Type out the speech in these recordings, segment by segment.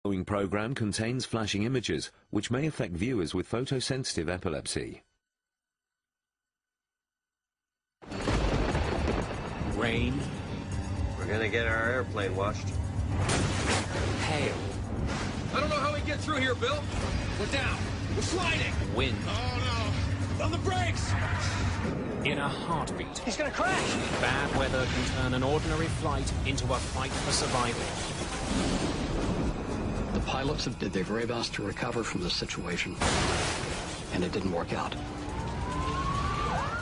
The following program contains flashing images which may affect viewers with photosensitive epilepsy. Rain. We're gonna get our airplane washed. Hail. I don't know how we get through here, Bill. We're down. We're sliding. Wind. Oh, no. On the brakes! In a heartbeat. He's gonna crash! Bad weather can turn an ordinary flight into a fight for survival. The pilots did their very best to recover from the situation, and it didn't work out.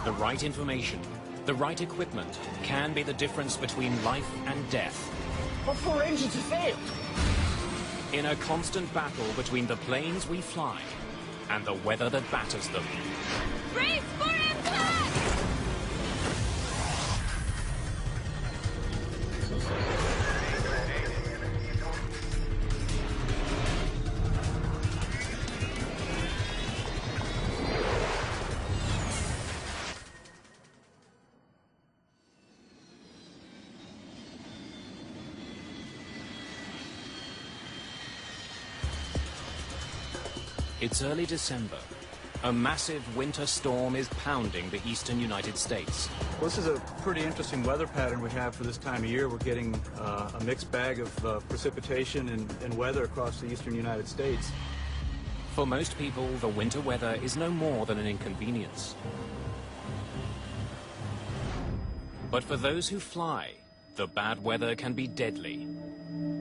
The right information, the right equipment can be the difference between life and death. All four engines have failed! In a constant battle between the planes we fly and the weather that batters them. Brace for impact! It's early December. A massive winter storm is pounding the eastern United States. Well, this is a pretty interesting weather pattern we have for this time of year. We're getting a mixed bag of precipitation and weather across the eastern United States. For most people, the winter weather is no more than an inconvenience. But for those who fly, the bad weather can be deadly.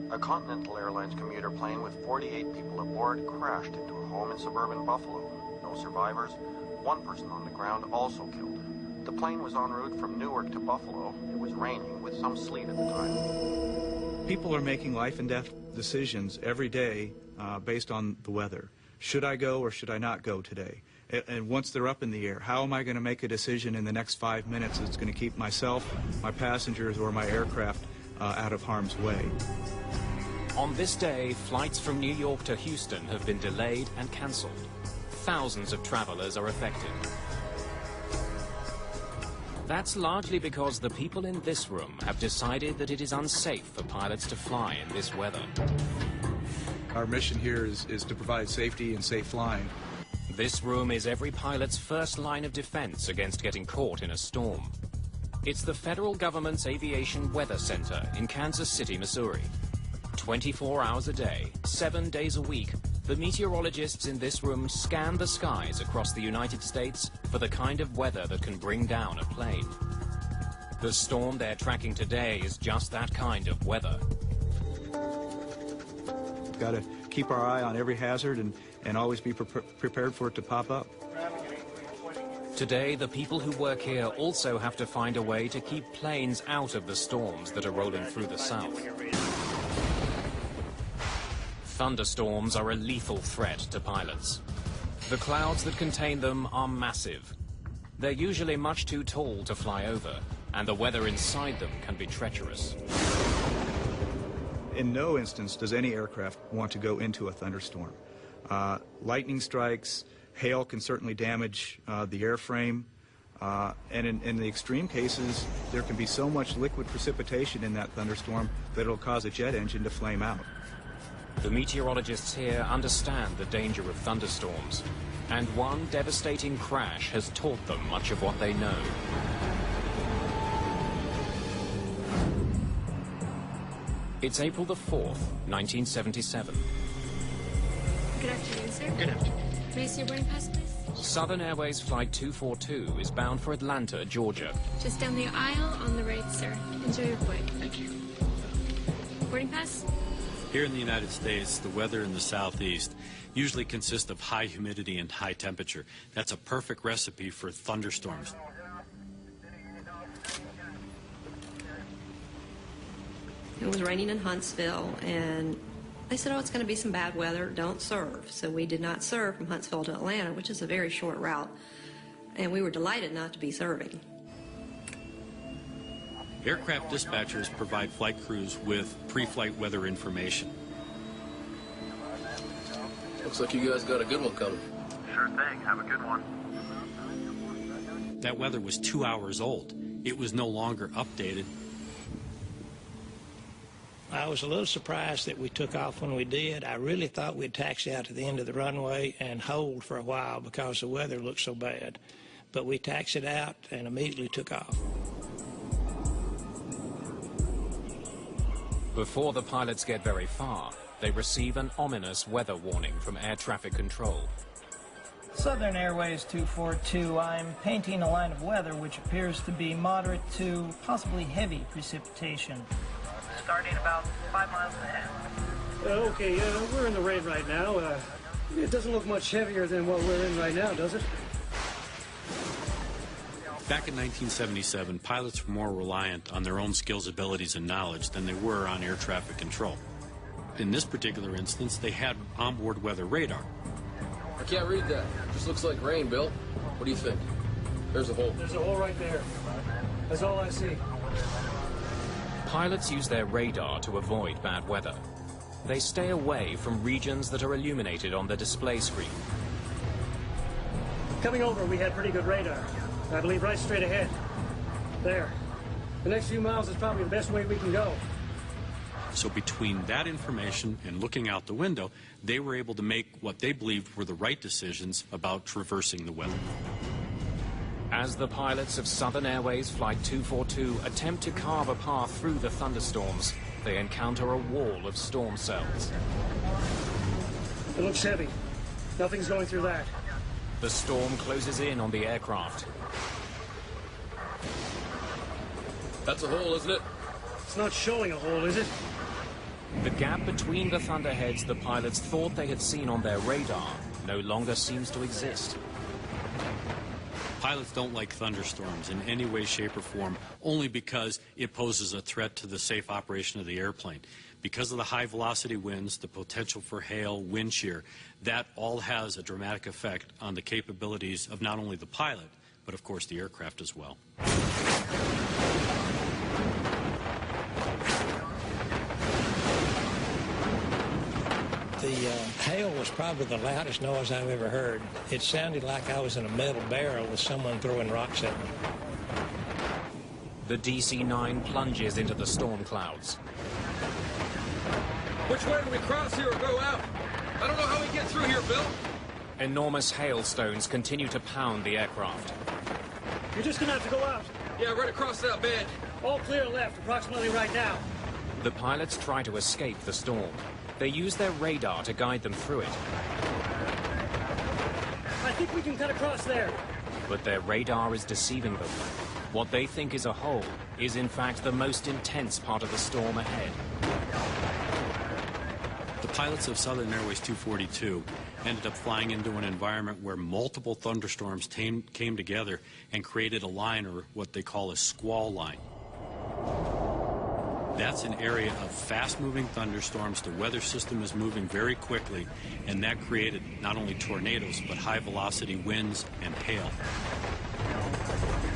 A Continental Airlines commuter plane with 48 people aboard crashed into a home in suburban Buffalo. No survivors. One person on the ground also killed. The plane was en route from Newark to Buffalo. It was raining with some sleet at the time. People are making life and death decisions every day based on the weather. Should I go or should I not go today? And once they're up in the air, how am I going to make a decision in the next 5 minutes that's going to keep myself, my passengers, or my aircraft out of harm's way? On this day, flights from New York to Houston have been delayed and cancelled. Thousands of travelers are affected. That's largely because the people in this room have decided that it is unsafe for pilots to fly in this weather. Our mission here is to provide safety and safe flying. This room is every pilot's first line of defense against getting caught in a storm. It's the federal government's Aviation Weather Center in Kansas City, Missouri. 24 hours a day, 7 days a week, the meteorologists in this room scan the skies across the United States for the kind of weather that can bring down a plane. The storm they're tracking today is just that kind of weather. Got to keep our eye on every hazard and always be prepared for it to pop up. Today, the people who work here also have to find a way to keep planes out of the storms that are rolling through the south. Thunderstorms are a lethal threat to pilots. The clouds that contain them are massive. They're usually much too tall to fly over, and the weather inside them can be treacherous. In no instance does any aircraft want to go into a thunderstorm. Lightning strikes, hail can certainly damage the airframe, and in the extreme cases, there can be so much liquid precipitation in that thunderstorm that it'll cause a jet engine to flame out. The meteorologists here understand the danger of thunderstorms, and one devastating crash has taught them much of what they know. It's April the 4th, 1977. Good afternoon, sir. Good afternoon. May I see your boarding pass, please? Southern Airways Flight 242 is bound for Atlanta, Georgia. Just down the aisle on the right, sir. Enjoy your flight. Thank you. Boarding pass? Here in the United States, the weather in the southeast usually consists of high humidity and high temperature. That's a perfect recipe for thunderstorms. It was raining in Huntsville, and they said, oh, it's going to be some bad weather, don't serve. So we did not serve from Huntsville to Atlanta, which is a very short route, and we were delighted not to be serving. Aircraft dispatchers provide flight crews with pre-flight weather information. Looks like you guys got a good one coming. Sure thing. Have a good one. That weather was 2 hours old. It was no longer updated. I was a little surprised that we took off when we did. I really thought we'd taxi out to the end of the runway and hold for a while because the weather looked so bad. But we taxied out and immediately took off. Before the pilots get very far, they receive an ominous weather warning from air traffic control. Southern Airways 242, I'm painting a line of weather which appears to be moderate to possibly heavy precipitation. Starting about 5 miles ahead. Okay, we're in the rain right now. It doesn't look much heavier than what we're in right now, does it? Back in 1977, pilots were more reliant on their own skills, abilities, and knowledge than they were on air traffic control. In this particular instance, they had onboard weather radar. I can't read that. It just looks like rain, Bill. What do you think? There's a hole. There's a hole right there. That's all I see. Pilots use their radar to avoid bad weather. They stay away from regions that are illuminated on the display screen. Coming over, we had pretty good radar. I believe right straight ahead. There. The next few miles is probably the best way we can go. So between that information and looking out the window, they were able to make what they believed were the right decisions about traversing the weather. As the pilots of Southern Airways Flight 242 attempt to carve a path through the thunderstorms, they encounter a wall of storm cells. It looks heavy. Nothing's going through that. The storm closes in on the aircraft. That's a hole, isn't it? It's not showing a hole, is it? The gap between the thunderheads the pilots thought they had seen on their radar no longer seems to exist. Pilots don't like thunderstorms in any way, shape, or form, only because it poses a threat to the safe operation of the airplane. Because of the high velocity winds, the potential for hail, wind shear, that all has a dramatic effect on the capabilities of not only the pilot, but of course the aircraft as well. The hail was probably the loudest noise I've ever heard. It sounded like I was in a metal barrel with someone throwing rocks at me. The DC-9 plunges into the storm clouds. Which way do we cross here or go out? I don't know how we get through here, Bill. Enormous hailstones continue to pound the aircraft. You're just gonna have to go out. Yeah, right across that bed. All clear left, approximately right now. The pilots try to escape the storm. They use their radar to guide them through it. I think we can cut across there. But their radar is deceiving them. What they think is a hole is in fact the most intense part of the storm ahead. The pilots of Southern Airways 242 ended up flying into an environment where multiple thunderstorms came together and created a line, or what they call a squall line. That's an area of fast-moving thunderstorms. The weather system is moving very quickly, and that created not only tornadoes, but high-velocity winds and hail.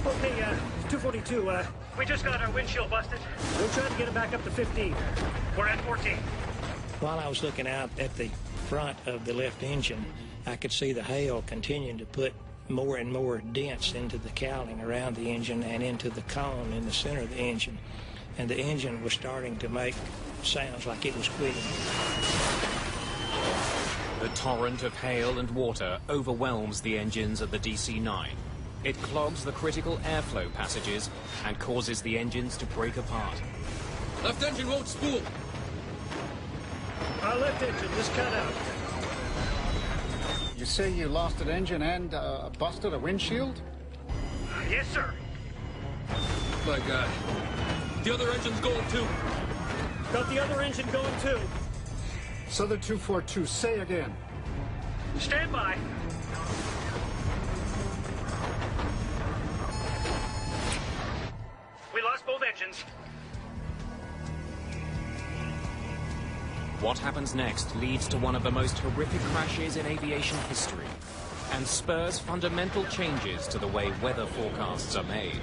Okay, 242, we just got our windshield busted. We'll try to get it back up to 15. We're at 14. While I was looking out at the front of the left engine, I could see the hail continuing to put more and more dents into the cowling around the engine and into the cone in the center of the engine. And the engine was starting to make sounds like it was quitting. The torrent of hail and water overwhelms the engines of the DC-9. It clogs the critical airflow passages and causes the engines to break apart. Left engine won't spool. Our left engine just cut out. You say you lost an engine and busted a windshield? Yes, sir. My God. The other engine's going too. Got the other engine going too. Southern 242, say again. Stand by. We lost both engines. What happens next leads to one of the most horrific crashes in aviation history and spurs fundamental changes to the way weather forecasts are made.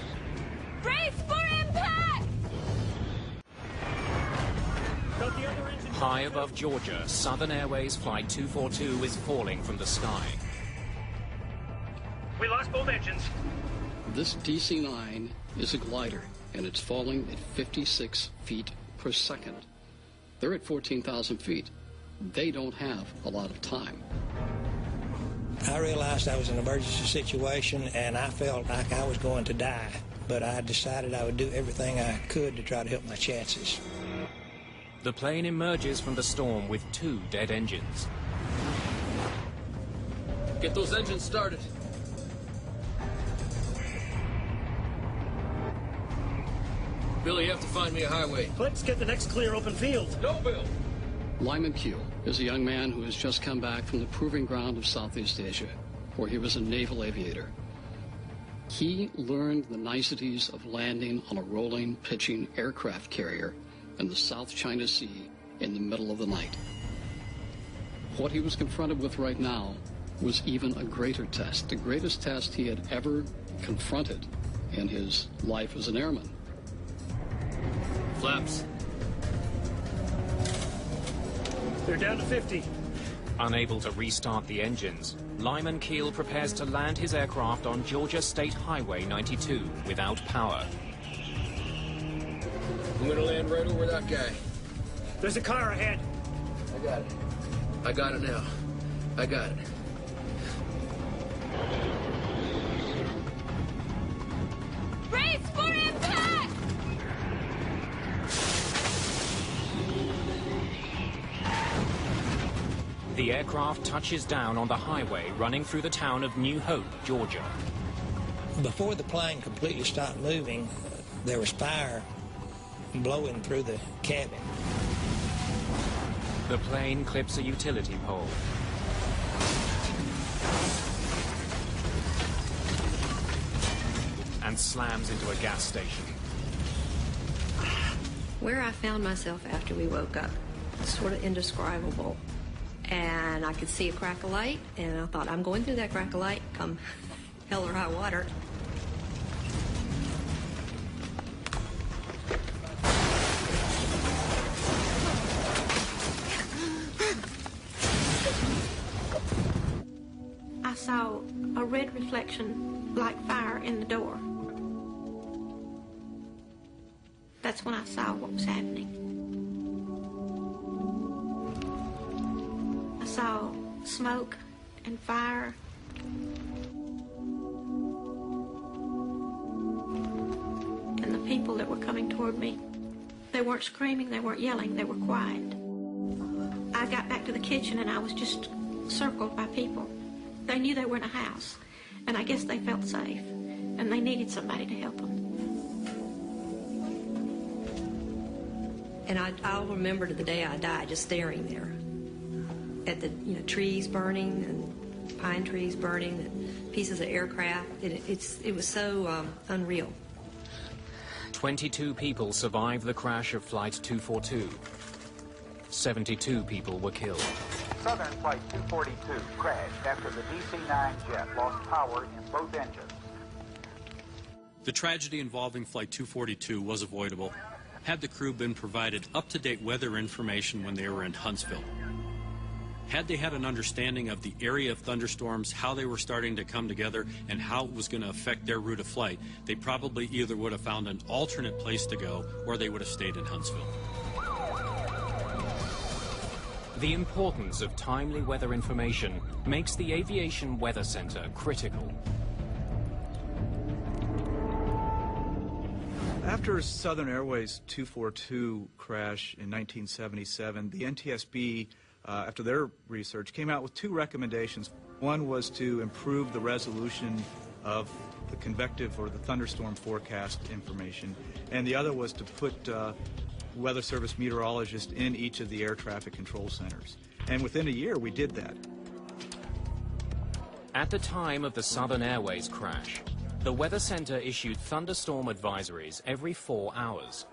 Brace for impact! High above Georgia, Southern Airways Flight 242 is falling from the sky. We lost both engines. This DC-9 is a glider, and it's falling at 56 feet per second. They're at 14,000 feet. They don't have a lot of time. I realized I was in an emergency situation, and I felt like I was going to die, but I decided I would do everything I could to try to help my chances. The plane emerges from the storm with 2 dead engines. Get those engines started. Billy, you have to find me a highway. Let's get the next clear open field. No, Bill. Lyman Keel is a young man who has just come back from the proving ground of Southeast Asia, where he was a naval aviator. He learned the niceties of landing on a rolling, pitching aircraft carrier in the South China Sea in the middle of the night. What he was confronted with right now was even a greater test, the greatest test he had ever confronted in his life as an airman. Flaps. They're down to 50. Unable to restart the engines, Lyman Keel prepares to land his aircraft on Georgia State Highway 92 without power. I'm gonna land right over that guy. There's a car ahead. I got it. I got it now. I got it. Brace for impact! The aircraft touches down on the highway running through the town of New Hope, Georgia. Before the plane completely stopped moving, there was fire blowing through the cabin. The plane clips a utility pole. And slams into a gas station. Where I found myself after we woke up, sort of indescribable. And I could see a crack of light, and I thought, I'm going through that crack of light, come hell or high water. I saw a red reflection like fire in the door. That's when I saw what was happening. I saw smoke and fire. And the people that were coming toward me, they weren't screaming, they weren't yelling, they were quiet. I got back to the kitchen and I was just circled by people. They knew they were in a house, and I guess they felt safe, and they needed somebody to help them. And I'll remember to the day I died just staring there at the trees burning and pine trees burning and pieces of aircraft. It was so unreal. 22 people survived the crash of Flight 242. 72 people were killed. Southern Flight 242 crashed after the DC-9 jet lost power in both engines. The tragedy involving Flight 242 was avoidable had the crew been provided up-to-date weather information when they were in Huntsville. Had they had an understanding of the area of thunderstorms, how they were starting to come together, and how it was going to affect their route of flight, they probably either would have found an alternate place to go or they would have stayed in Huntsville. The importance of timely weather information makes the Aviation Weather Center critical. After Southern Airways 242 crash in 1977, the NTSB, after their research, came out with 2 recommendations. One was to improve the resolution of the convective or the thunderstorm forecast information, and the other was to put Weather Service meteorologists in each of the air traffic control centers. And within a year, we did that. At the time of the Southern Airways crash, the Weather Center issued thunderstorm advisories every 4 hours.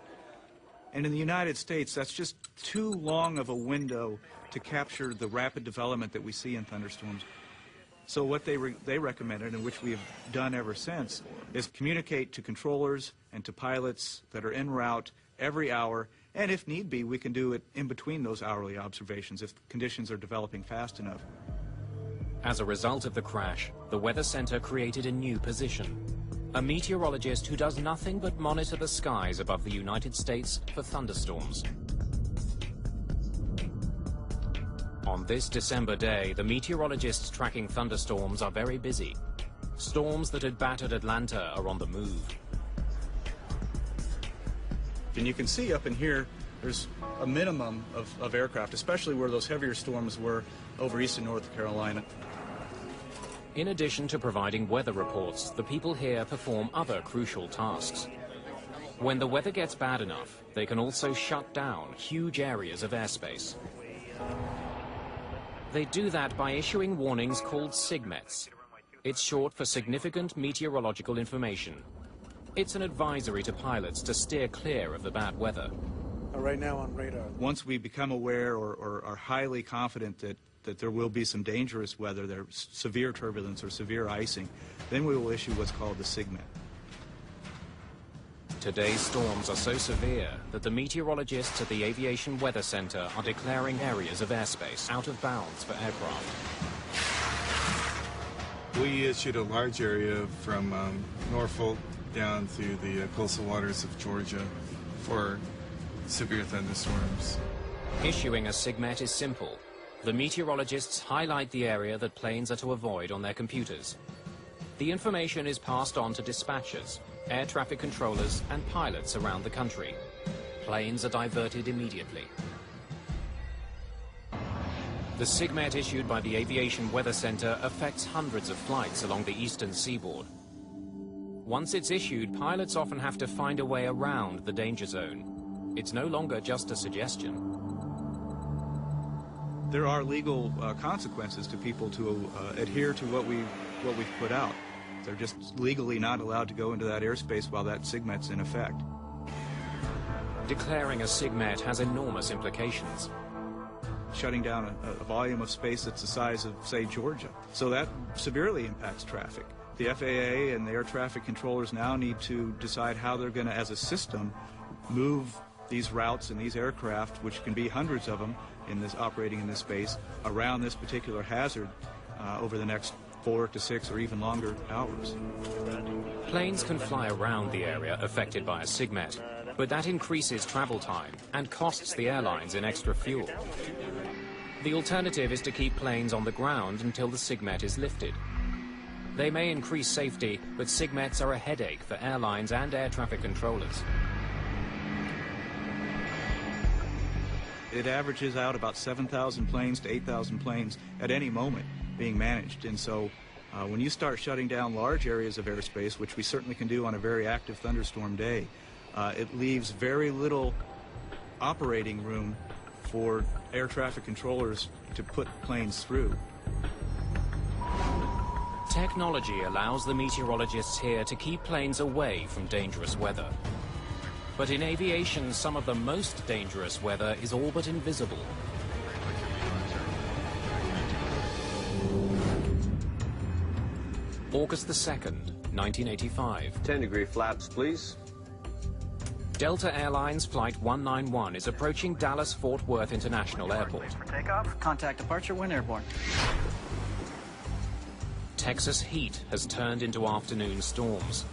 And in the United States, that's just too long of a window to capture the rapid development that we see in thunderstorms. So what they recommended, and which we have done ever since, is communicate to controllers and to pilots that are en route every hour, and if need be, we can do it in between those hourly observations if conditions are developing fast enough. As a result of the crash, the Weather Center created a new position. A meteorologist who does nothing but monitor the skies above the United States for thunderstorms. On this December day, the meteorologists tracking thunderstorms are very busy. Storms that had battered Atlanta are on the move. And you can see up in here, there's a minimum of aircraft, especially where those heavier storms were over eastern North Carolina. In addition to providing weather reports, the people here perform other crucial tasks. When the weather gets bad enough, they can also shut down huge areas of airspace. They do that by issuing warnings called SIGMETs. It's short for Significant Meteorological Information. It's an advisory to pilots to steer clear of the bad weather. Right now on radar. Once we become aware or are highly confident that there will be some dangerous weather, there's severe turbulence or severe icing, then we will issue what's called the SIGMET. Today's storms are so severe that the meteorologists at the Aviation Weather Center are declaring areas of airspace out of bounds for aircraft. We issued a large area from Norfolk down to the coastal waters of Georgia for severe thunderstorms. Issuing a SIGMET is simple. The meteorologists highlight the area that planes are to avoid on their computers. The information is passed on to dispatchers, air traffic controllers, and pilots around the country. Planes are diverted immediately. The SIGMET issued by the Aviation Weather Center affects hundreds of flights along the eastern seaboard. Once it's issued, pilots often have to find a way around the danger zone. It's no longer just a suggestion. There are legal consequences to people to adhere to what we've put out. They're just legally not allowed to go into that airspace while that SIGMET's in effect. Declaring a SIGMET has enormous implications. Shutting down a volume of space that's the size of, say, Georgia. So that severely impacts traffic. The FAA and the air traffic controllers now need to decide how they're going to, as a system, move these routes and these aircraft, which can be hundreds of them operating in this space, around this particular hazard over the next 4 to 6 or even longer hours. Planes can fly around the area affected by a SIGMET, but that increases travel time and costs the airlines in extra fuel. The alternative is to keep planes on the ground until the SIGMET is lifted. They may increase safety, but SIGMETs are a headache for airlines and air traffic controllers. It averages out about 7,000 planes to 8,000 planes at any moment being managed. And so when you start shutting down large areas of airspace, which we certainly can do on a very active thunderstorm day, it leaves very little operating room for air traffic controllers to put planes through. Technology allows the meteorologists here to keep planes away from dangerous weather. But in aviation, some of the most dangerous weather is all but invisible. August the 2nd, 1985. 10-degree flaps, please. Delta Airlines Flight 191 is approaching Dallas-Fort Worth International Airport. For takeoff, contact departure when airborne. Texas heat has turned into afternoon storms.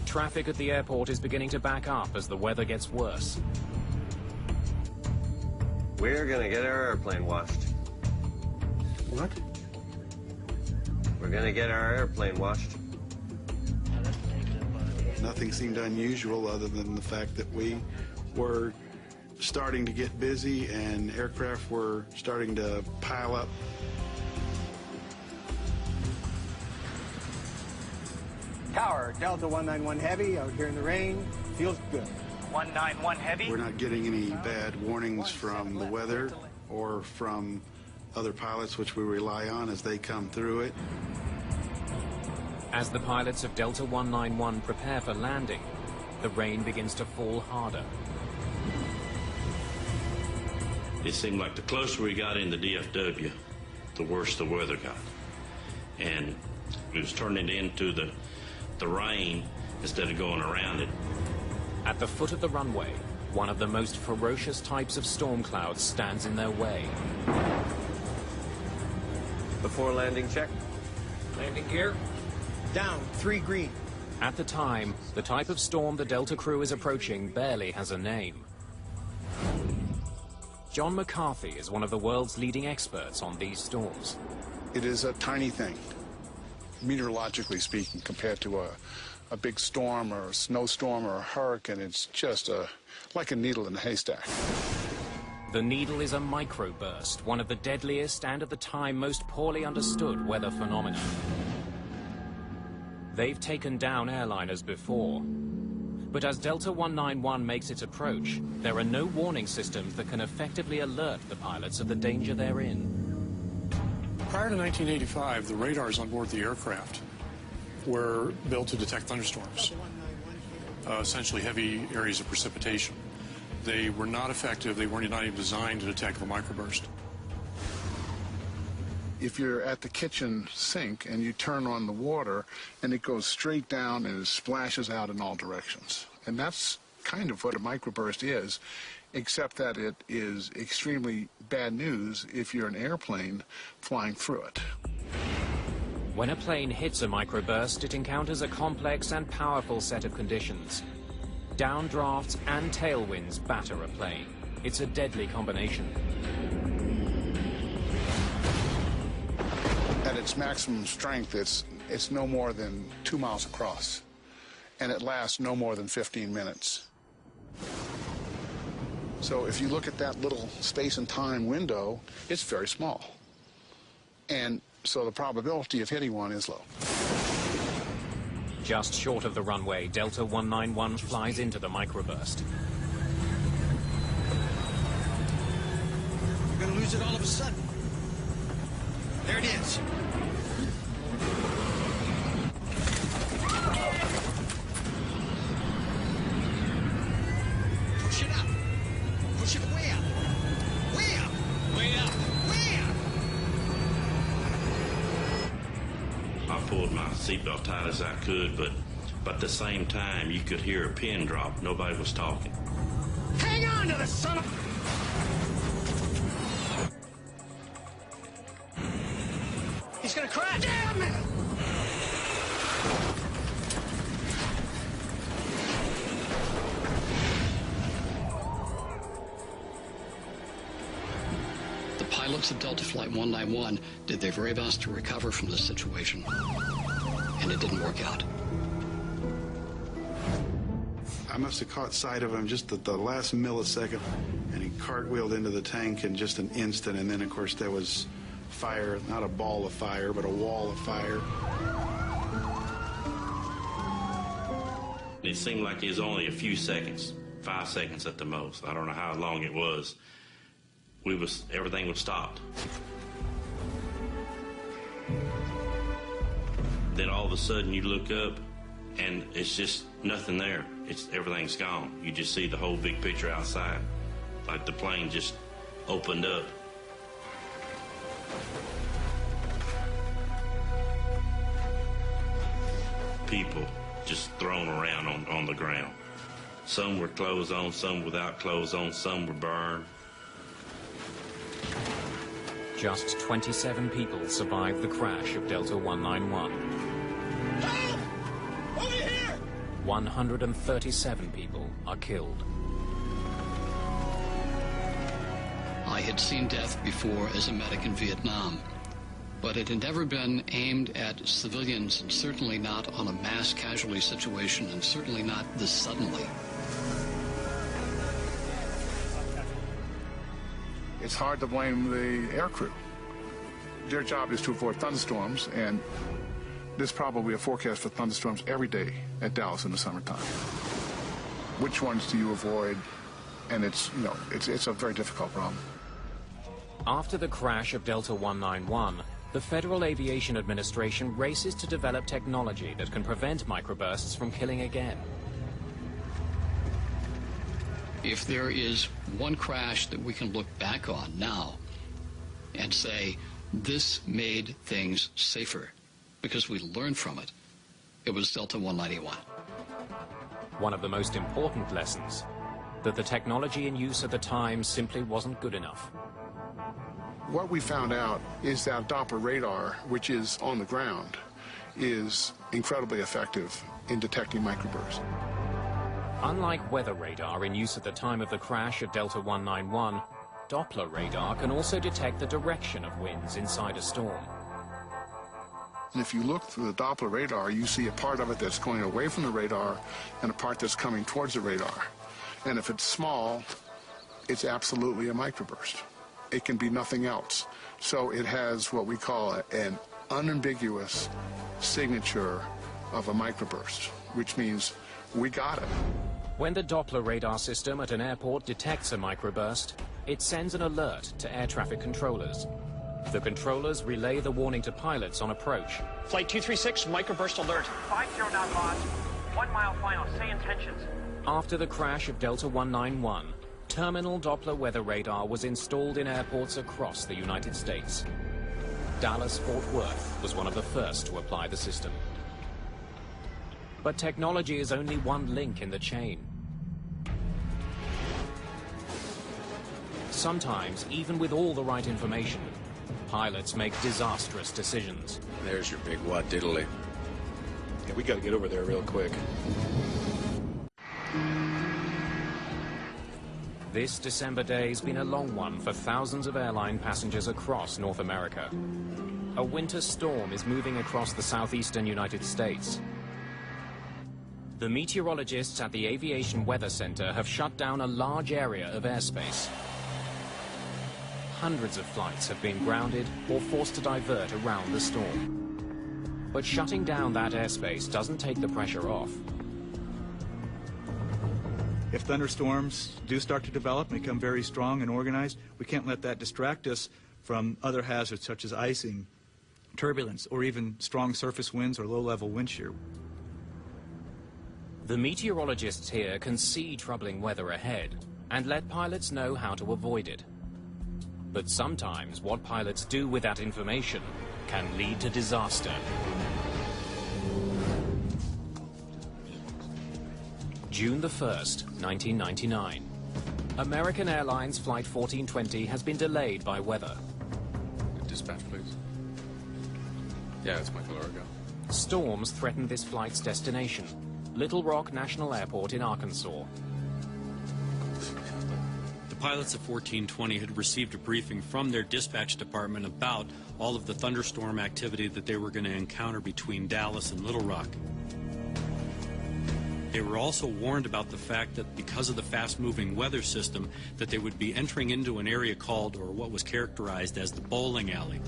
Traffic at the airport is beginning to back up as the weather gets worse. We're gonna get our airplane washed. What? We're gonna get our airplane washed. Nothing seemed unusual other than the fact that we were starting to get busy and aircraft were starting to pile up. Tower, Delta 191 Heavy, out here in the rain. Feels good. 191 Heavy. We're not getting any bad warnings from the weather or from other pilots, which we rely on as they come through it. As the pilots of Delta 191 prepare for landing, the rain begins to fall harder. It seemed like the closer we got in the DFW, the worse the weather got. And it was turning into the rain instead of going around it. At the foot of the runway, one of the most ferocious types of storm clouds stands in their way. Before landing check. Landing gear. Down, 3 green. At the time, the type of storm the Delta crew is approaching barely has a name. John McCarthy is one of the world's leading experts on these storms. It is a tiny thing, meteorologically speaking, compared to a big storm or a snowstorm or a hurricane. It's just like a needle in a haystack. The needle is a microburst, one of the deadliest and at the time most poorly understood weather phenomena. They've taken down airliners before. But as Delta 191 makes its approach, there are no warning systems that can effectively alert the pilots of the danger they're in. Prior to 1985, the radars on board the aircraft were built to detect thunderstorms, essentially heavy areas of precipitation. They were not effective. They were not even designed to detect the microburst. If you're at the kitchen sink and you turn on the water and it goes straight down and it splashes out in all directions. And that's kind of what a microburst is, except that it is extremely bad news if you're an airplane flying through it. When a plane hits a microburst, it encounters a complex and powerful set of conditions. Downdrafts and tailwinds batter a plane. It's a deadly combination. At its maximum strength, it's no more than 2 miles across, and it lasts no more than 15 minutes. So if you look at that little space and time window, it's very small. And so the probability of hitting one is low. Just short of the runway, Delta 191 flies into the microburst. We're gonna lose it all of a sudden. There it is. Push it up. Push it way up. Way up. Way up. Way up. I pulled my seatbelt tight as I could, but at the same time, you could hear a pin drop. Nobody was talking. Hang on to the son of... He's gonna crash! Damn it! The pilots of Delta Flight 191 did their very best to recover from this situation, and it didn't work out. I must have caught sight of him just at the last millisecond, and he cartwheeled into the tank in just an instant, and then, of course, there was fire, not a ball of fire, but a wall of fire. It seemed like it was only a few seconds, 5 seconds at the most. I don't know how long it was. Everything was stopped. Then all of a sudden you look up and it's just nothing there. Everything's gone. You just see the whole big picture outside. Like the plane just opened up. People just thrown around on the ground. Some were clothes on, some without clothes on, some were burned. Just 27 people survived the crash of Delta 191. Help! Over here! 137 people are killed. I had seen death before as a medic in Vietnam, but it had never been aimed at civilians, and certainly not on a mass casualty situation, and certainly not this suddenly. It's hard to blame the aircrew. Their job is to avoid thunderstorms, and there's probably a forecast for thunderstorms every day at Dallas in the summertime. Which ones do you avoid? And it's a very difficult problem. After the crash of Delta 191, the Federal Aviation Administration races to develop technology that can prevent microbursts from killing again. If there is one crash that we can look back on now and say, this made things safer because we learned from it, it was Delta 191. One of the most important lessons, that the technology in use at the time simply wasn't good enough. What we found out is that Doppler radar, which is on the ground, is incredibly effective in detecting microbursts. Unlike weather radar in use at the time of the crash of Delta 191, Doppler radar can also detect the direction of winds inside a storm. And if you look through the Doppler radar, you see a part of it that's going away from the radar and a part that's coming towards the radar. And if it's small, it's absolutely a microburst. It can be nothing else. So it has what we call an unambiguous signature of a microburst, which means we got it. When the Doppler radar system at an airport detects a microburst, it sends an alert to air traffic controllers. The controllers relay the warning to pilots on approach. Flight 236, microburst alert. 50 knot loss. 1 mile final. Say intentions. After the crash of Delta 191, terminal Doppler weather radar was installed in airports across the United States. Dallas-Fort Worth was one of the first to apply the system. But technology is only one link in the chain. Sometimes, even with all the right information, pilots make disastrous decisions. There's your big what diddly. Yeah, we gotta get over there real quick. This December day has been a long one for thousands of airline passengers across North America. A winter storm is moving across the southeastern United States. The meteorologists at the Aviation Weather Center have shut down a large area of airspace. Hundreds of flights have been grounded or forced to divert around the storm. But shutting down that airspace doesn't take the pressure off. If thunderstorms do start to develop and become very strong and organized, we can't let that distract us from other hazards such as icing, turbulence, or even strong surface winds or low-level wind shear. The meteorologists here can see troubling weather ahead and let pilots know how to avoid it. But sometimes what pilots do with that information can lead to disaster. June the 1st, 1999. American Airlines Flight 1420 has been delayed by weather. Dispatch, please. Yeah, it's Michael Orgo. Storms threaten this flight's destination, Little Rock National Airport in Arkansas. The pilots of 1420 had received a briefing from their dispatch department about all of the thunderstorm activity that they were going to encounter between Dallas and Little Rock. They were also warned about the fact that because of the fast-moving weather system, that they would be entering into an area called, or what was characterized as, the bowling alley.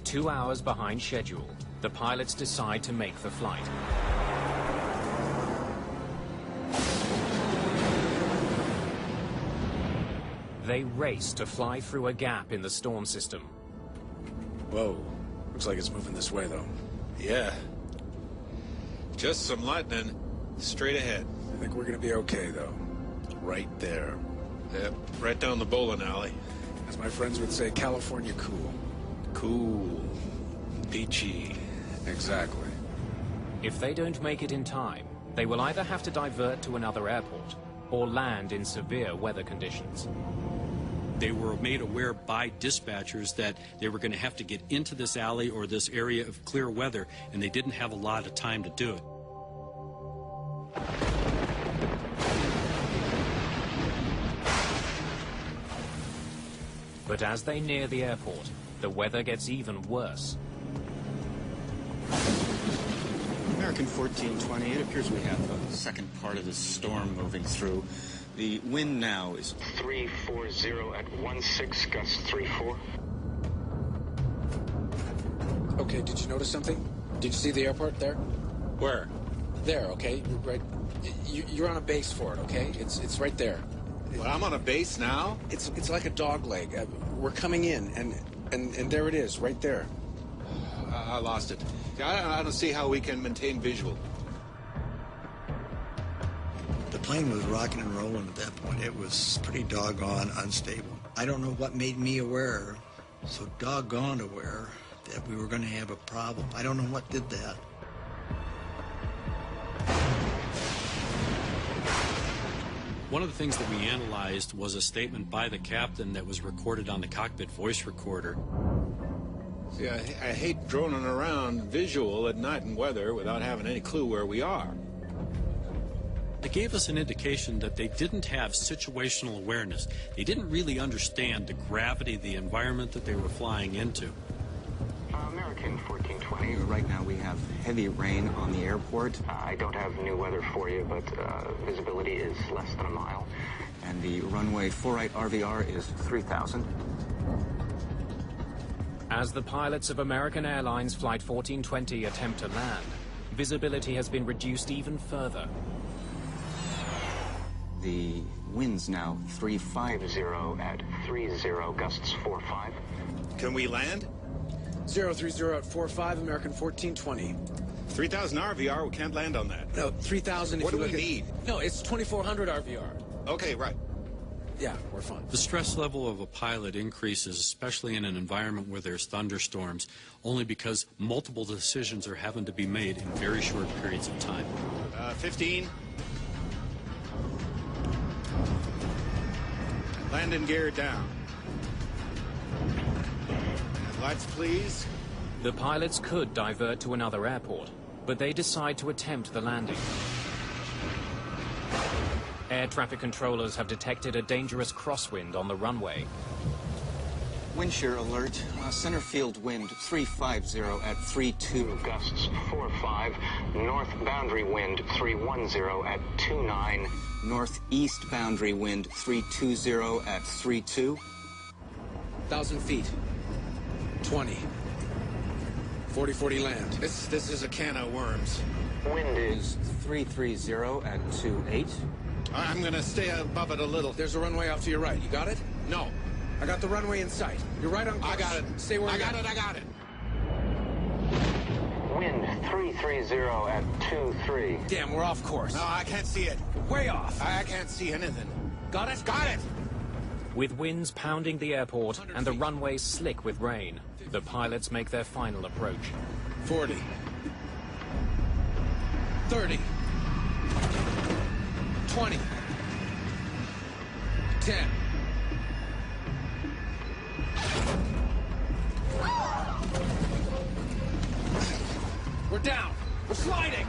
Two hours behind schedule, the pilots decide to make the flight. They race to fly through a gap in the storm system. Whoa. Looks like it's moving this way, though. Yeah. Just some lightning straight ahead. I think we're gonna be okay, though. Right there. Yep, right down the bowling alley. As my friends would say, California cool. Cool. Peachy. Exactly. If they don't make it in time, they will either have to divert to another airport or land in severe weather conditions. They were made aware by dispatchers that they were going to have to get into this alley or this area of clear weather, and they didn't have a lot of time to do it. But as they near the airport, the weather gets even worse. American 1420, it appears we have a second part of this storm moving through. The wind now is 340 at 16, gust 34. Okay, did you notice something? Did you see the airport there? Where? There, okay? Right. You're on a base for it, okay? It's right there. Well, I'm on a base now? It's like a dog leg. We're coming in, and there it is, right there. I lost it. I don't see how we can maintain visual. The plane was rocking and rolling at that point. It was pretty doggone unstable. I don't know what made me aware, so doggone aware, that we were going to have a problem. I don't know what did that. One of the things that we analyzed was a statement by the captain that was recorded on the cockpit voice recorder. See, I hate droning around visual at night and weather without having any clue where we are. It gave us an indication that they didn't have situational awareness. They didn't really understand the gravity of the environment that they were flying into. American 1420. Right now we have heavy rain on the airport. I don't have new weather for you, but visibility is less than a mile. And the runway 48 RVR is 3,000. As the pilots of American Airlines Flight 1420 attempt to land, visibility has been reduced even further. The wind's now 350 at 30, gusts 45. Can we land? 030 at 45, American 1420. 3,000 RVR, we can't land on that. No, 3,000 if what you do look we at... need? No, it's 2,400 RVR. Okay, right. Yeah, we're fine. The stress level of a pilot increases, especially in an environment where there's thunderstorms, only because multiple decisions are having to be made in very short periods of time. 15. Landing gear down. And lights, please. The pilots could divert to another airport, but they decide to attempt the landing. Air traffic controllers have detected a dangerous crosswind on the runway. Wind shear alert. Center field wind 350 at 32. Gusts 45. North boundary wind 310 at 29. Northeast boundary wind 320 at 32. 1,000 feet. 20. 40-40 land. This is a can of worms. Wind is 330 at 28. I'm gonna stay above it a little. There's a runway off to your right. You got it? No. I got the runway in sight. You're right on course. I got it. Stay where I you got are. it, I got it. Wind 330 at 23. Damn, we're off course. No, I can't see it. Way off. I can't see anything. Got it? Got it! With winds pounding the airport and the runway slick with rain, the pilots make their final approach. 40. 30. 20. 10. We're down. We're sliding.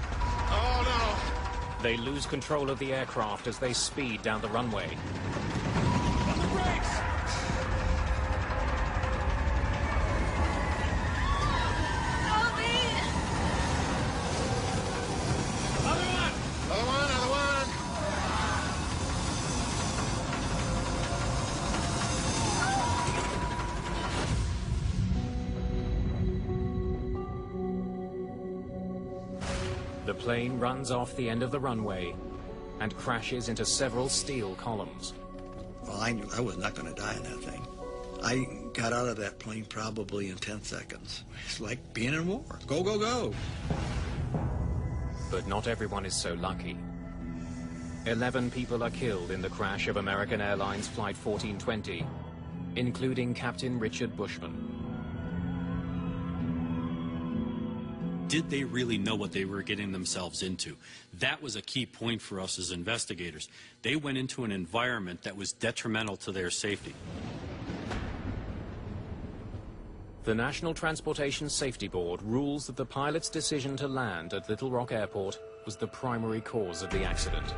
Oh, no. They lose control of the aircraft as they speed down the runway. On the brakes. The plane runs off the end of the runway and crashes into several steel columns. Well, I knew I was not going to die in that thing. I got out of that plane probably in 10 seconds. It's like being in war. Go, go, go. But not everyone is so lucky. 11 people are killed in the crash of American Airlines Flight 1420, including Captain Richard Bushman. Did they really know what they were getting themselves into? That was a key point for us as investigators. They went into an environment that was detrimental to their safety. The National Transportation Safety Board rules that the pilot's decision to land at Little Rock Airport was the primary cause of the accident.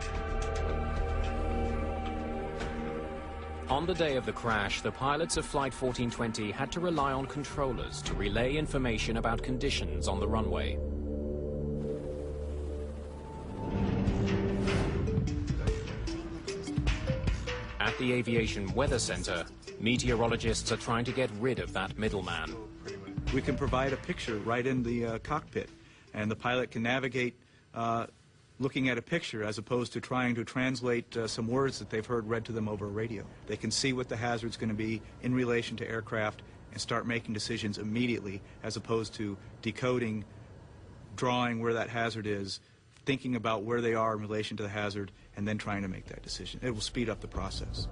On the day of the crash, the pilots of Flight 1420 had to rely on controllers to relay information about conditions on the runway. At the Aviation Weather Center, meteorologists are trying to get rid of that middleman. We can provide a picture right in the cockpit, and the pilot can navigate looking at a picture as opposed to trying to translate some words that they've heard read to them over a radio. They can see what the hazard's going to be in relation to aircraft and start making decisions immediately as opposed to decoding, drawing where that hazard is, thinking about where they are in relation to the hazard, and then trying to make that decision. It will speed up the process.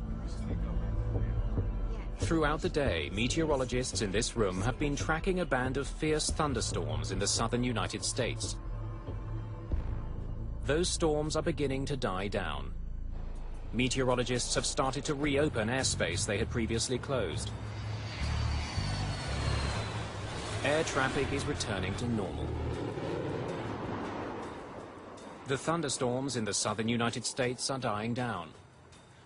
Throughout the day, meteorologists in this room have been tracking a band of fierce thunderstorms in the southern United States. Those storms are beginning to die down. Meteorologists have started to reopen airspace they had previously closed. Air traffic is returning to normal. The thunderstorms in the southern United States are dying down.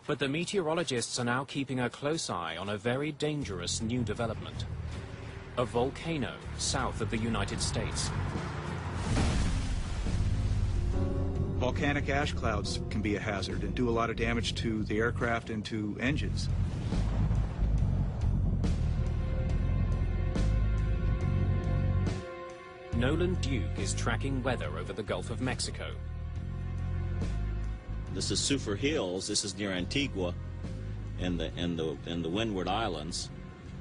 But the meteorologists are now keeping a close eye on a very dangerous new development. A volcano south of the United States. Volcanic ash clouds can be a hazard and do a lot of damage to the aircraft and to engines. Nolan Duke is tracking weather over the Gulf of Mexico. This is Sulphur Hills. This is near Antigua, and the Windward Islands,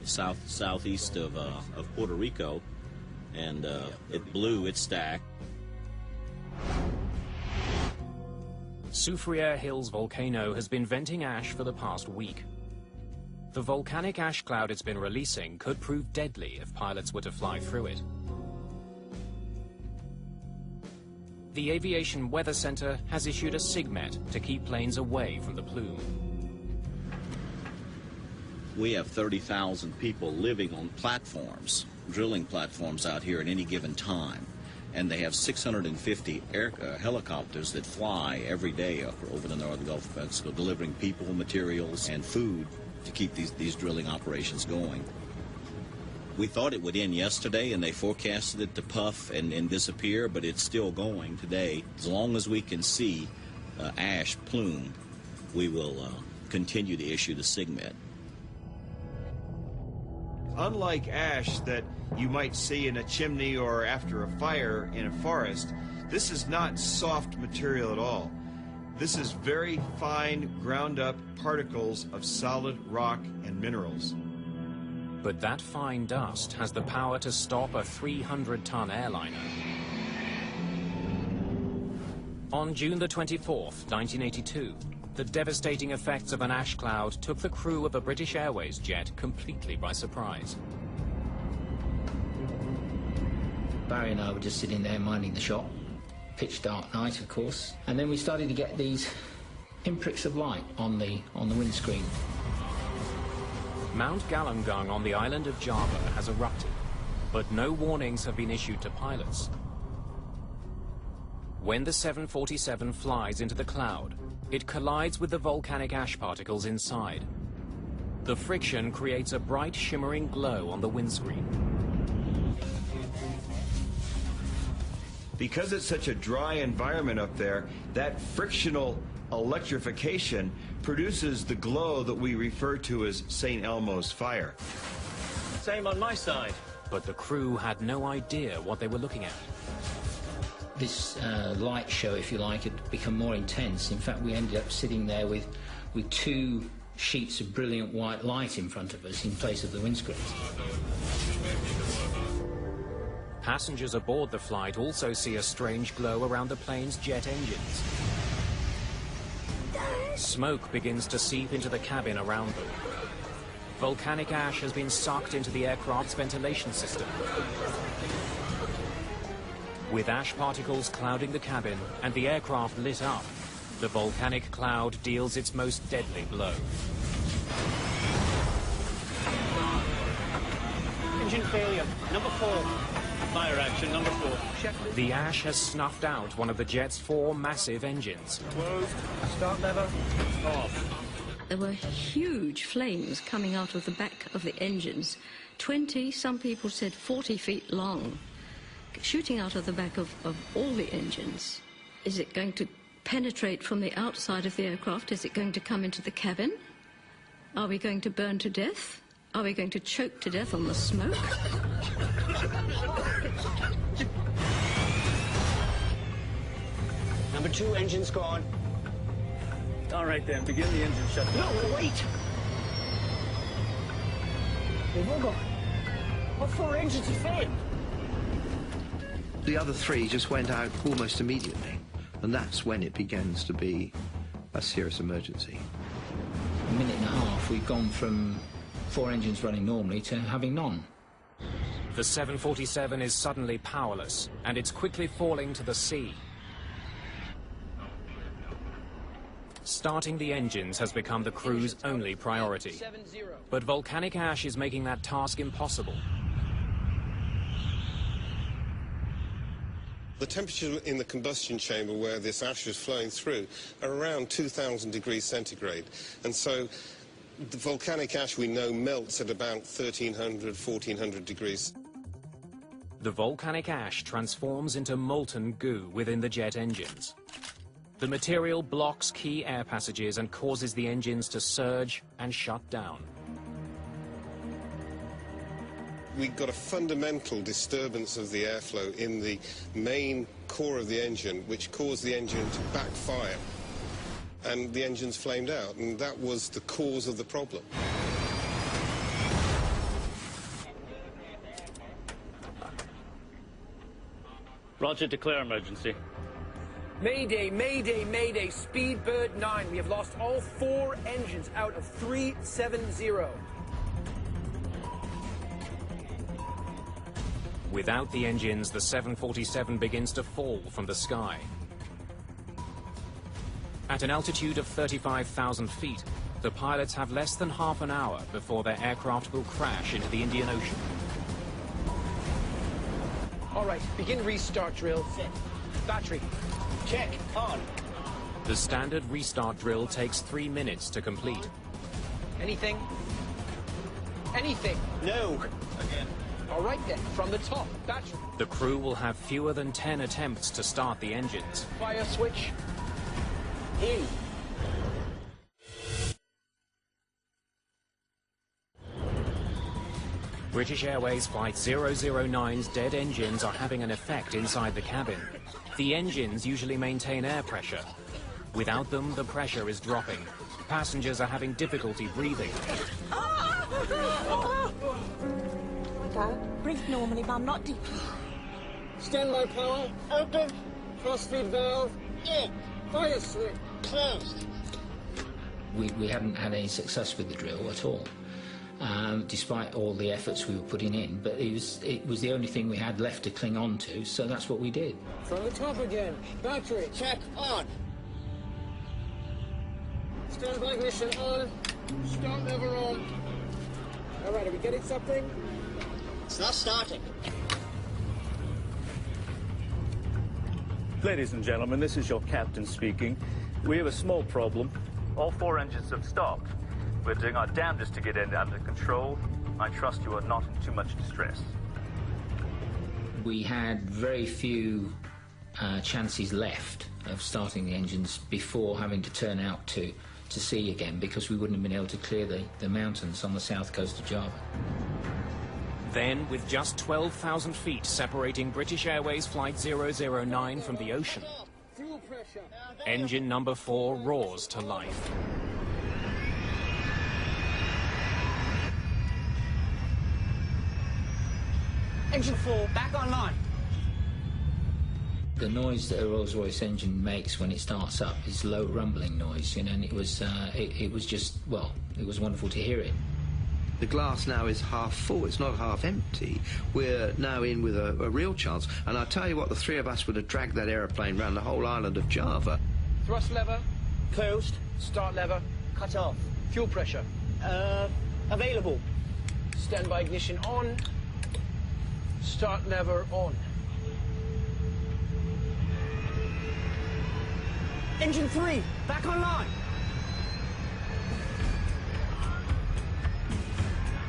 southeast of Puerto Rico, and it blew its stack. Sulphur Hills volcano has been venting ash for the past week. The volcanic ash cloud it's been releasing could prove deadly if pilots were to fly through it. The Aviation Weather Center has issued a SIGMET to keep planes away from the plume. We have 30,000 people living on platforms, drilling platforms out here at any given time. And they have 650 helicopters that fly every day over the northern Gulf of Mexico, delivering people, materials, and food to keep these drilling operations going. We thought it would end yesterday, and they forecasted it to puff and disappear, but it's still going today. As long as we can see ash plume, we will continue to issue the SIGMET. Unlike ash that you might see in a chimney or after a fire in a forest, this is not soft material at all. This is very fine, ground-up particles of solid rock and minerals. But that fine dust has the power to stop a 300-ton airliner. On June the 24th, 1982, the devastating effects of an ash cloud took the crew of a British Airways jet completely by surprise. Barry and I were just sitting there minding the shop. Pitch dark night, of course. And then we started to get these pinpricks of light on the windscreen. Mount Galunggung on the island of Java has erupted, but no warnings have been issued to pilots. When the 747 flies into the cloud, it collides with the volcanic ash particles inside. The friction creates a bright shimmering glow on the windscreen. Because it's such a dry environment up there, that frictional electrification produces the glow that we refer to as St. Elmo's fire. Same on my side. But the crew had no idea what they were looking at. This light show, if you like, had become more intense. In fact, we ended up sitting there with two sheets of brilliant white light in front of us in place of the windscreen. Passengers aboard the flight also see a strange glow around the plane's jet engines. Smoke begins to seep into the cabin around them. Volcanic ash has been sucked into the aircraft's ventilation system. With ash particles clouding the cabin and the aircraft lit up, the volcanic cloud deals its most deadly blow. Engine failure, number 4. Fire action, number 4. The ash has snuffed out one of the jet's 4 massive engines. Closed. Start lever. Off. There were huge flames coming out of the back of the engines, 20, some people said 40 feet long, shooting out of the back of all the engines. Is it going to penetrate from the outside of the aircraft? Is it going to come into the cabin? Are we going to burn to death? Are we going to choke to death on the smoke? Number 2, engine's gone. All right then, begin the engine shutdown. No, wait! They've all gone. What 4 engines have failed? The other 3 just went out almost immediately, and that's when it begins to be a serious emergency. A minute and a half, we've gone from 4 engines running normally to having none. The 747 is suddenly powerless, and it's quickly falling to the sea. Starting the engines has become the crew's only priority. But volcanic ash is making that task impossible. The temperature in the combustion chamber where this ash is flowing through are around 2,000 degrees centigrade. And so the volcanic ash we know melts at about 1,300, 1,400 degrees. The volcanic ash transforms into molten goo within the jet engines. The material blocks key air passages and causes the engines to surge and shut down. We've got a fundamental disturbance of the airflow in the main core of the engine, which caused the engine to backfire. And the engines flamed out, and that was the cause of the problem. Roger, declare emergency. Mayday, mayday, mayday, Speedbird 9. We have lost all 4 engines out of 370. Without the engines, the 747 begins to fall from the sky. At an altitude of 35,000 feet, the pilots have less than half an hour before their aircraft will crash into the Indian Ocean. All right, begin restart drill. Set. Battery. Check. On. The standard restart drill takes 3 minutes to complete. Anything? Anything? No. Again. All right then, from the top. Battery. The crew will have fewer than 10 attempts to start the engines. Fire switch. In. British Airways Flight 009's dead engines are having an effect inside the cabin. The engines usually maintain air pressure. Without them, the pressure is dropping. Passengers are having difficulty breathing. Breathe normally, Mum, not deep. Standby power. Open. Cross-feed valve. In. Fire switch. Closed. We haven't had any success with the drill at all, despite all the efforts we were putting in. But it was the only thing we had left to cling on to, so that's what we did. From the top again. Battery. Check. On. Standby ignition on. Start lever on. All right, are we getting something? It's not starting. Ladies and gentlemen, this is your captain speaking. We have a small problem. All 4 engines have stopped. We're doing our damnedest to get it under control. I trust you are not in too much distress. We had very few chances left of starting the engines before having to turn out to sea again, because we wouldn't have been able to clear the mountains on the south coast of Java. Then, with just 12,000 feet separating British Airways Flight 009 from the ocean, engine number 4 roars to life. Engine 4, back online. The noise that a Rolls-Royce engine makes when it starts up is low rumbling noise, you know, and it was just, well, it was wonderful to hear it. The glass now is half full, it's not half empty. We're now in with a real chance, and I'll tell you what, the 3 of us would have dragged that aeroplane around the whole island of Java. Thrust lever. Closed. Start lever. Cut off. Fuel pressure. Available. Standby ignition on. Start lever on. Engine 3, back online.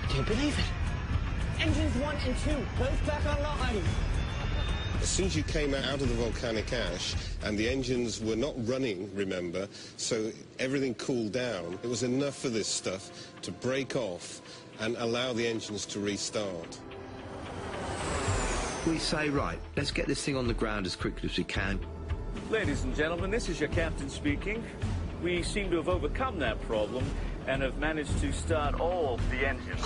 Do you believe it? Engines 1 and 2, both back online. As soon as you came out of the volcanic ash, and the engines were not running, remember, so everything cooled down, it was enough for this stuff to break off and allow the engines to restart. We say, right, let's get this thing on the ground as quickly as we can. Ladies and gentlemen, this is your captain speaking. We seem to have overcome that problem and have managed to start all the engines.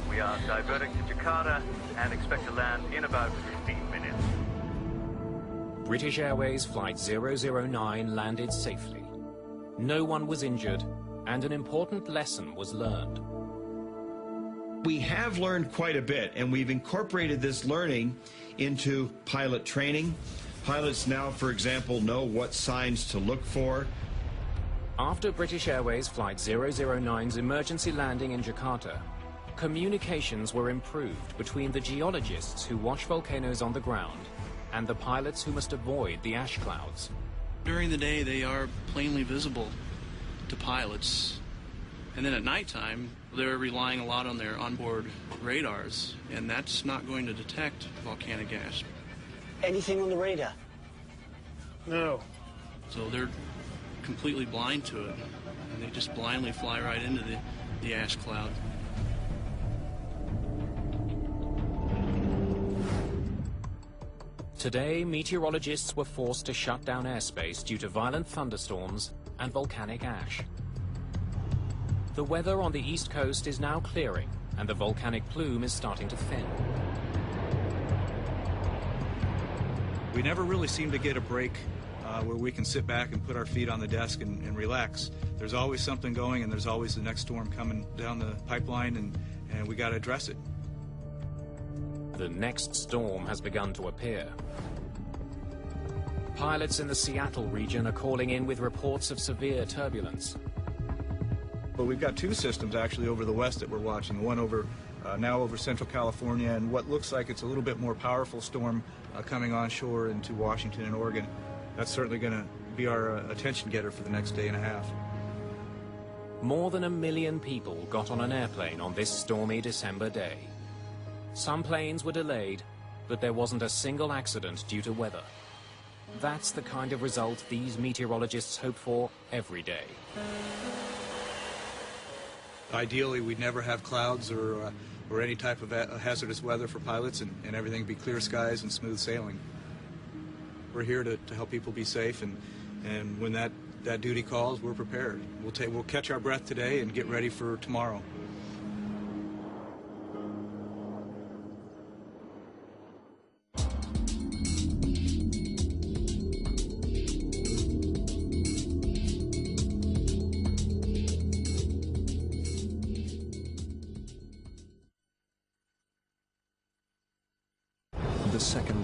We are diverting to Jakarta and expect to land in about 15 minutes. British Airways Flight 009 landed safely. No one was injured, and an important lesson was learned. We have learned quite a bit, and we've incorporated this learning into pilot training. Pilots now, for example, know what signs to look for. After British Airways Flight 009's emergency landing in Jakarta, communications were improved between the geologists who watch volcanoes on the ground and the pilots who must avoid the ash clouds. During the day, they are plainly visible to pilots. And then at nighttime, they're relying a lot on their onboard radars, and that's not going to detect volcanic ash. Anything on the radar? No. So they're completely blind to it, and they just blindly fly right into the ash cloud. Today, meteorologists were forced to shut down airspace due to violent thunderstorms and volcanic ash. The weather on the east coast is now clearing, and the volcanic plume is starting to thin. We never really seem to get a break where we can sit back and put our feet on the desk and relax. There's always something going, and there's always the next storm coming down the pipeline, and we got to address it. The next storm has begun to appear. Pilots in the Seattle region are calling in with reports of severe turbulence. But we've got two systems actually over the west that we're watching. One over now over Central California, and what looks like it's a little bit more powerful storm coming onshore into Washington and Oregon. That's certainly going to be our attention getter for the next day and a half. More than 1 million people got on an airplane on this stormy December day. Some planes were delayed, but there wasn't a single accident due to weather. That's the kind of result these meteorologists hope for every day. Ideally, we'd never have clouds or any type of hazardous weather for pilots, and everything would be clear skies and smooth sailing. We're here to help people be safe, and when that duty calls, we're prepared. We'll catch our breath today and get ready for tomorrow. The second